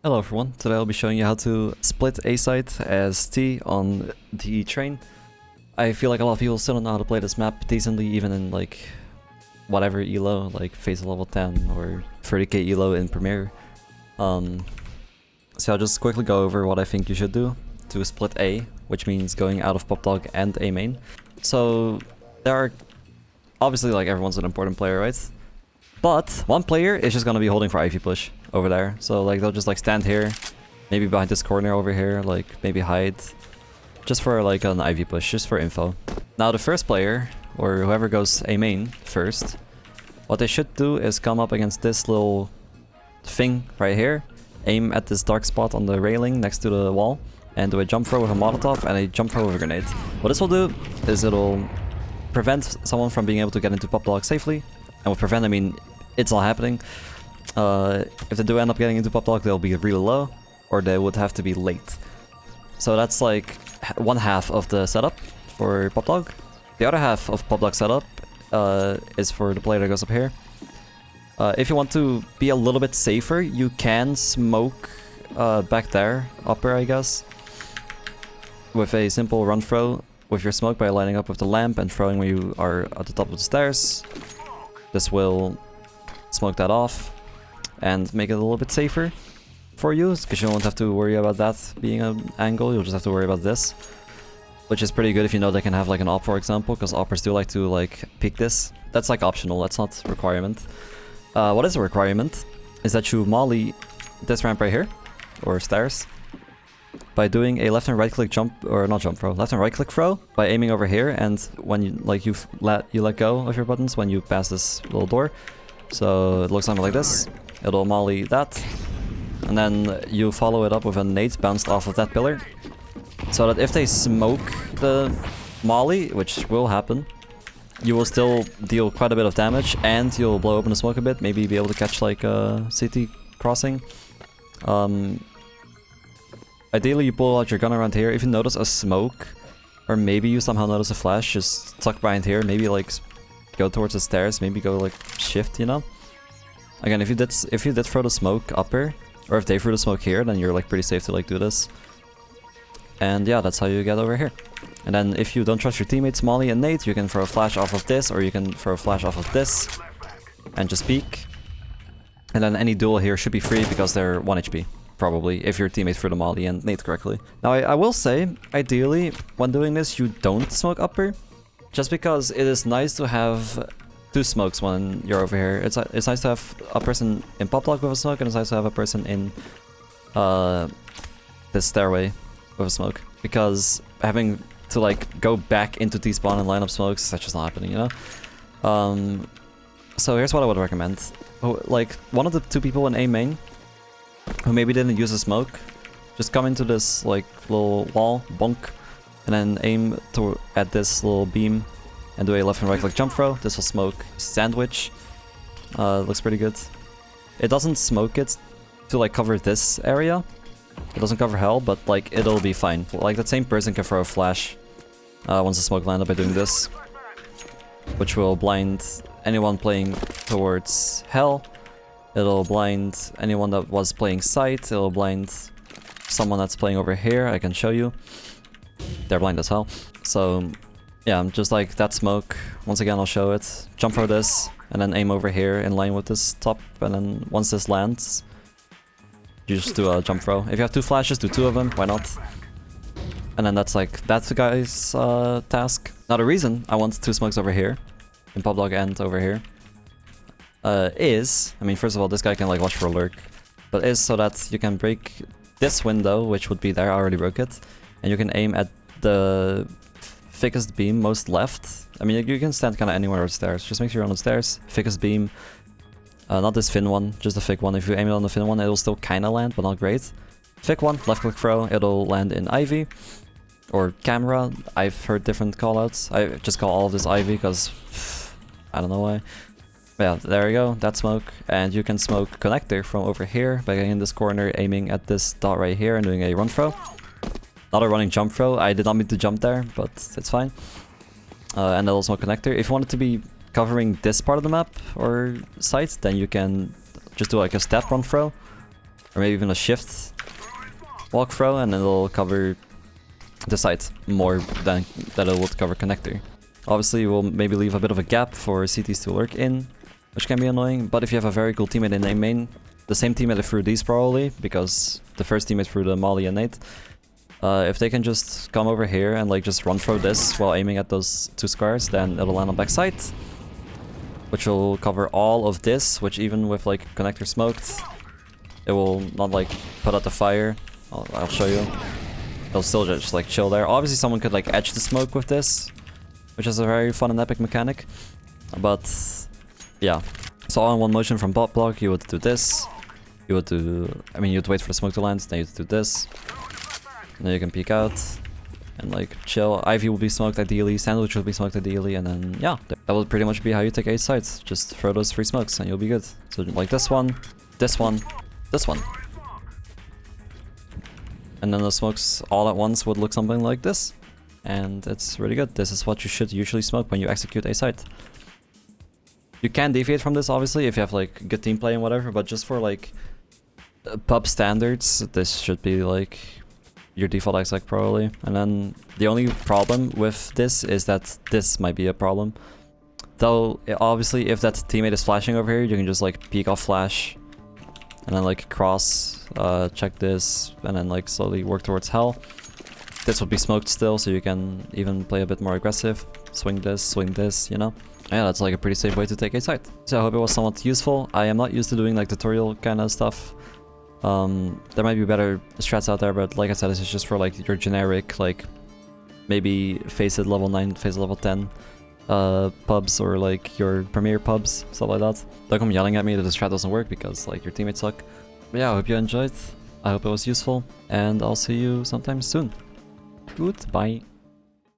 Hello everyone, today I'll be showing you how to split A site as T on the train. I feel like a lot of people still don't know how to play this map decently, even in like whatever elo, like phase level 10 or 30k elo in Premiere. So I'll just quickly go over what I think you should do to split A, which means going out of pop dog and A main. So there are obviously, like, everyone's an important player, right? But one player is just gonna be holding for Ivy push over there. So like they'll just like stand here, maybe behind this corner over here, like maybe hide. Just for like an Ivy push, just for info. Now the first player, or whoever goes A main first, what they should do is come up against this little thing right here, aim at this dark spot on the railing next to the wall, and do a jump throw with a Molotov and a jump throw with a grenade. What this will do is it'll prevent someone from being able to get into pop dog safely. And with prevent, I mean it's not happening. If they do end up getting into pop dog, they'll be really low, or they would have to be late. So that's like one half of the setup for pop dog. The other half of pop dog setup is for the player that goes up here. If you want to be a little bit safer, you can smoke back there, upper I guess, with a simple run throw with your smoke by lining up with the lamp and throwing when you are at the top of the stairs. This will smoke that off and make it a little bit safer for you, because you won't have to worry about that being an angle. You'll just have to worry about this, which is pretty good if you know they can have like an op, for example, because oppers do like to like peek this. That's like optional, that's not requirement. What is a requirement is that you molly this ramp right here, or stairs, by doing a left and right click jump, or not jump throw, left and right click throw, by aiming over here, and when you like you let go of your buttons when you pass this little door. So it looks something like this. It'll molly that, and then you follow it up with a nade bounced off of that pillar, so that if they smoke the molly, which will happen, you will still deal quite a bit of damage, and you'll blow open the smoke a bit, maybe be able to catch like a CT crossing. Ideally you pull out your gun around here. If you notice a smoke, or maybe you somehow notice a flash, just tuck behind here, maybe like go towards the stairs, maybe go like shift, you know? Again, if you did throw the smoke upper, or if they threw the smoke here, then you're like pretty safe to like do this. And yeah, that's how you get over here. And then if you don't trust your teammates, Molly and Nate, you can throw a flash off of this, or you can throw a flash off of this, and just peek. And then any duel here should be free because they're 1 HP. Probably, if your teammate threw the molly and nade correctly. Now, I will say, ideally, when doing this, you don't smoke upper, just because it is nice to have two smokes when you're over here. It's nice to have a person in pop dog with a smoke, and it's nice to have a person in this stairway with a smoke, because having to like go back into T-spawn and line up smokes, that's just not happening, you know? So here's what I would recommend. Like, one of the two people in A main who maybe didn't use a smoke, just come into this like little wall, bonk, and then aim at this little beam and do a left and right click jump throw. This will smoke sandwich. Looks pretty good. It doesn't smoke it to like cover this area. It doesn't cover hell, but like it'll be fine. Like that same person can throw a flash once the smoke landed by doing this, which will blind anyone playing towards hell. It'll blind anyone that was playing site. It'll blind someone that's playing over here. I can show you. They're blind as hell. So yeah, just like that smoke. Once again, I'll show it. Jump throw this, and then aim over here in line with this top. And then once this lands, you just do a jump throw. If you have two flashes, do two of them. Why not? And then that's the guy's task. Now the reason I want two smokes over here, in pop dog and over here, I mean, first of all, this guy can like watch for a lurk, but is so that you can break this window, which would be there. I already broke it, and you can aim at the thickest beam, most left. I mean, you can stand kind of anywhere on the stairs. Just make sure you're on the stairs. Thickest beam, not this thin one, just the thick one. If you aim it on the thin one, it'll still kind of land, but not great. Thick one, left click throw, it'll land in Ivy or camera. I've heard different callouts. I just call all of this Ivy because I don't know why. Yeah, there you go, that smoke. And you can smoke connector from over here by getting in this corner, aiming at this dot right here and doing a run throw. Not a running jump throw. I did not mean to jump there, but it's fine. And that'll smoke connector. If you want it to be covering this part of the map or site, then you can just do like a step run throw. or maybe even a shift walk throw, and then it'll cover the site more than that it would cover connector. Obviously, we'll maybe leave a bit of a gap for CTs to lurk in, which can be annoying, but if you have a very cool teammate in A main, the same teammate threw these probably, because the first teammate threw the Molly and Nate. If they can just come over here and like just run throw this while aiming at those 2 squares, then it'll land on backside, which will cover all of this, which even with like connector smoked, it will not like put out the fire. I'll show you. It'll still just like chill there. Obviously someone could like edge the smoke with this, which is a very fun and epic mechanic. But yeah. So all in one motion from bot block, you would do this. You would do, I mean, you'd wait for the smoke to land, then you'd do this. And then you can peek out and like chill. Ivy will be smoked ideally, Sandwich will be smoked ideally, and then yeah, that will pretty much be how you take 8 sites. Just throw those 3 smokes and you'll be good. So like this one, this one, this one. And then the smokes all at once would look something like this. And it's really good. This is what you should usually smoke when you execute a site. You can deviate from this obviously if you have like good team play and whatever, but just for like pub standards, this should be like your default exec probably. And then the only problem with this is that this might be a problem. Though obviously if that teammate is flashing over here, you can just like peek off flash and then like cross, check this, and then like slowly work towards hell. This would be smoked still, so you can even play a bit more aggressive. Swing this, you know? Yeah, that's like a pretty safe way to take a site. So I hope it was somewhat useful. I am not used to doing like tutorial kind of stuff. There might be better strats out there, but like I said, this is just for like your generic, like maybe face it level 9, face it level 10 pubs, or like your premier pubs, stuff like that. Don't come yelling at me that the strat doesn't work because like your teammates suck. But yeah, I hope you enjoyed. I hope it was useful, and I'll see you sometime soon. Goodbye.